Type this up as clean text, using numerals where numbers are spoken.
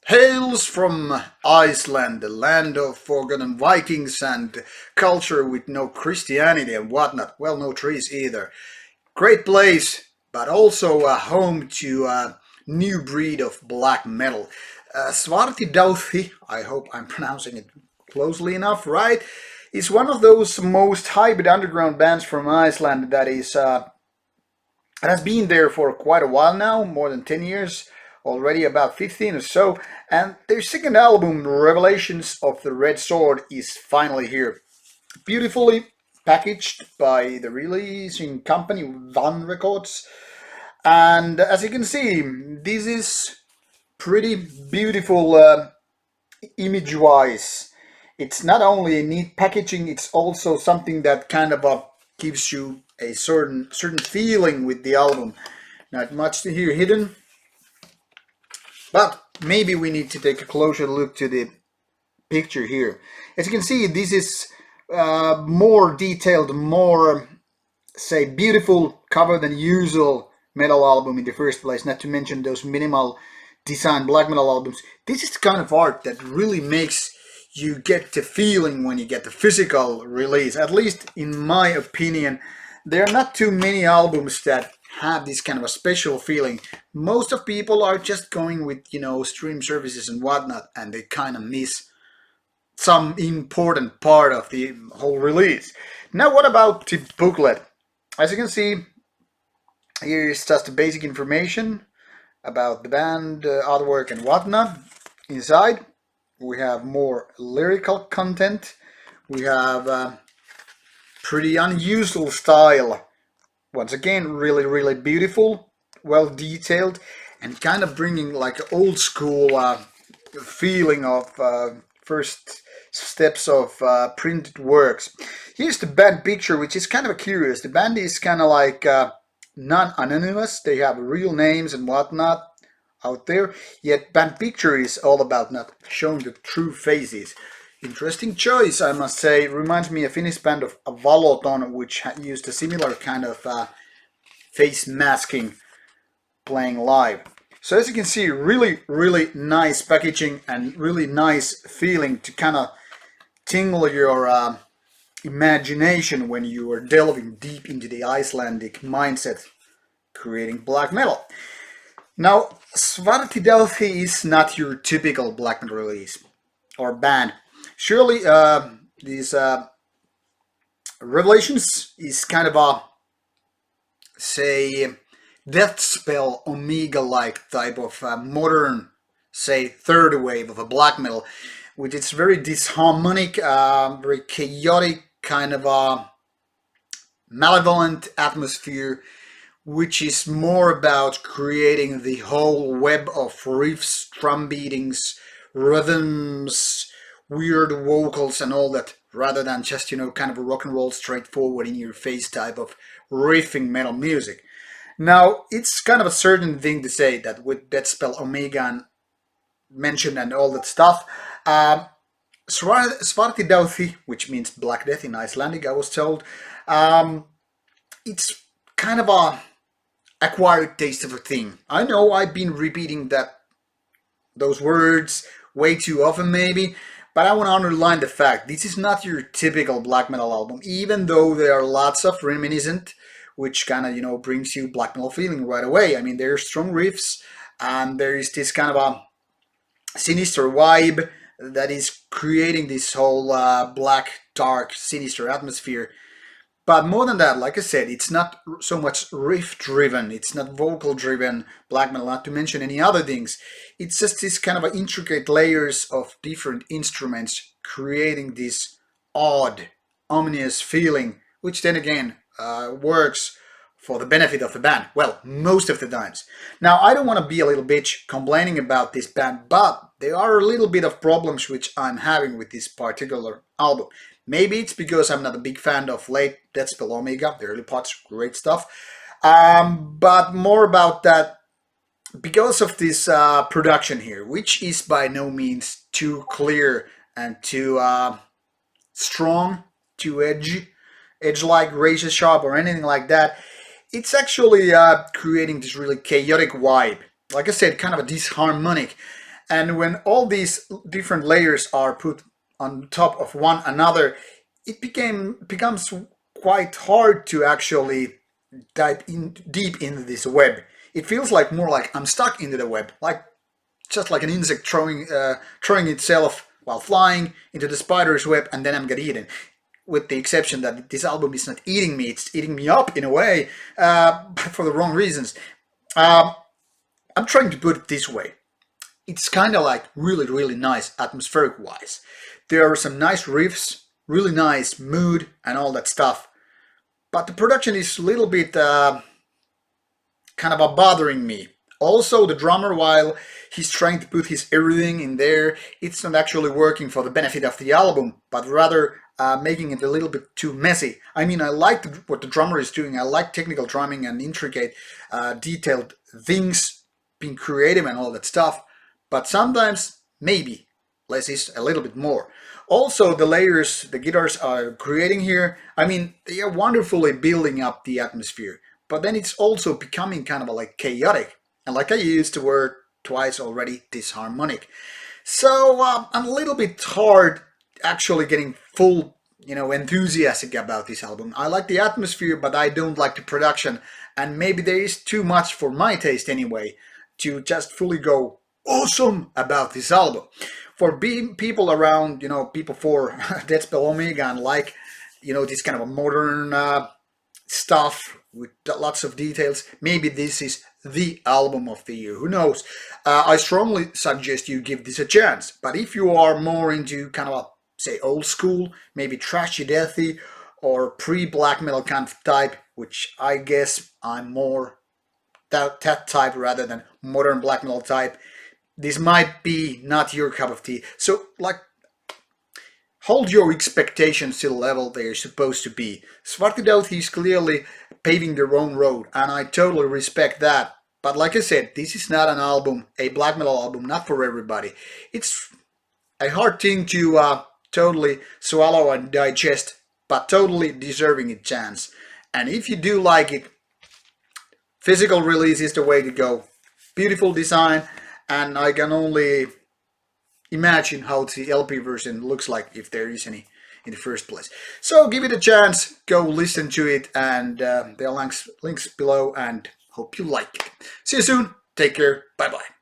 Hails from Iceland, the land of forgotten Vikings and culture with no Christianity and whatnot. Well, no trees either. Great place, but also a home to a new breed of black metal. Svartidauði, I hope I'm pronouncing it closely enough, right? Is one of those most hybrid underground bands from Iceland that has been there for quite a while now, more than 10 years, already about 15 or so, and their second album, Revelations of the Red Sword, is finally here. Beautifully packaged by the releasing company Van Records, and as you can see, this is pretty beautiful image-wise. It's not only a neat packaging, it's also something that kind of gives you a certain feeling with the album. Not much to here hidden, but maybe we need to take a closer look to the picture here. As you can see, this is more detailed, more say beautiful cover than usual metal album in the first place. Not to mention those minimal design black metal albums. This is the kind of art that really makes you get the feeling when you get the physical release. At least in my opinion, there are not too many albums that have this kind of a special feeling. Most of people are just going with, stream services and whatnot, and they kind of miss some important part of the whole release. Now, what about the booklet? As you can see, here is just the basic information about the band, artwork, and whatnot. Inside, we have more lyrical content. We have pretty unusual style. Once again, really beautiful, well detailed, and kind of bringing like old school feeling of first steps of printed works. Here's the band picture, which is kind of curious. The band is kind of like non-anonymous. They have real names and whatnot out there, yet band picture is all about not showing the true faces. Interesting choice, I must say. Reminds me of Finnish band of Valoton, which used a similar kind of face masking playing live. So as you can see, really nice packaging and really nice feeling to kind of tingle your imagination when you are delving deep into the Icelandic mindset, creating black metal. Now, Svartidauði is not your typical black metal release or band. Surely, these Revelations is kind of a, say, death spell Omega-like type of modern, say, third wave of a black metal, with its very disharmonic, very chaotic kind of a malevolent atmosphere, which is more about creating the whole web of riffs, drum beatings, rhythms, weird vocals and all that, rather than just, kind of a rock and roll straightforward in your face type of riffing metal music. Now, it's kind of a certain thing to say that with Death Spell Omega mentioned and all that stuff, Svartidauði, which means Black Death in Icelandic, I was told, it's kind of a acquired taste of a thing. I know I've been repeating those words way too often maybe, but I want to underline the fact this is not your typical black metal album, even though there are lots of reminiscent, which kind of, brings you black metal feeling right away. I mean, there's strong riffs, and there is this kind of a sinister vibe that is creating this whole black, dark, sinister atmosphere. But more than that, like I said, it's not so much riff driven, it's not vocal driven black metal, not to mention any other things. It's just this kind of intricate layers of different instruments creating this odd, ominous feeling, which then again works for the benefit of the band. Well, most of the times. Now, I don't want to be a little bitch complaining about this band, but there are a little bit of problems which I'm having with this particular album. Maybe it's because I'm not a big fan of late Death Spell Omega. The early parts, great stuff. But more about that because of this production here, which is by no means too clear and too strong, too edge-like, razor sharp, or anything like that. It's actually creating this really chaotic vibe. Like I said, kind of a disharmonic. And when all these different layers are put on top of one another, it becomes quite hard to actually dive in deep into this web. It feels like more like I'm stuck into the web, like just like an insect throwing itself while flying into the spider's web, and then I'm gonna eat it. With the exception that this album is not eating me; it's eating me up in a way, but for the wrong reasons. I'm trying to put it this way. It's kind of like really, really nice atmospheric wise. There are some nice riffs, really nice mood, and all that stuff. But the production is a little bit kind of bothering me. Also, the drummer, while he's trying to put his everything in there, it's not actually working for the benefit of the album, but rather making it a little bit too messy. I mean, I like what the drummer is doing. I like technical drumming and intricate, detailed things, being creative and all that stuff. But sometimes, maybe, less is a little bit more. Also, the layers the guitars are creating here, I mean, they are wonderfully building up the atmosphere. But then it's also becoming kind of like chaotic. And like I used the word twice already, disharmonic. So I'm a little bit hard actually getting full, enthusiastic about this album. I like the atmosphere, but I don't like the production. And maybe there is too much for my taste anyway to just fully go awesome about this album. For being people around, people for Dead Spell Omega and like, this kind of a modern stuff with lots of details, maybe this is the album of the year. Who knows? I strongly suggest you give this a chance. But if you are more into kind of a, say, old school, maybe trashy deathy, or pre-black metal kind of type, which I guess I'm more that type rather than modern black metal type, this might be not your cup of tea. So, like, hold your expectations to the level they're supposed to be. Svartidauði is clearly paving their own road, and I totally respect that. But like I said, this is not an album, a black metal album, not for everybody. It's a hard thing to totally swallow and digest, but totally deserving a chance. And if you do like it, physical release is the way to go. Beautiful design, and I can only imagine how the LP version looks like, if there is any in the first place. So give it a chance, go listen to it, and there are links below, and hope you like it. See you soon, take care, bye bye.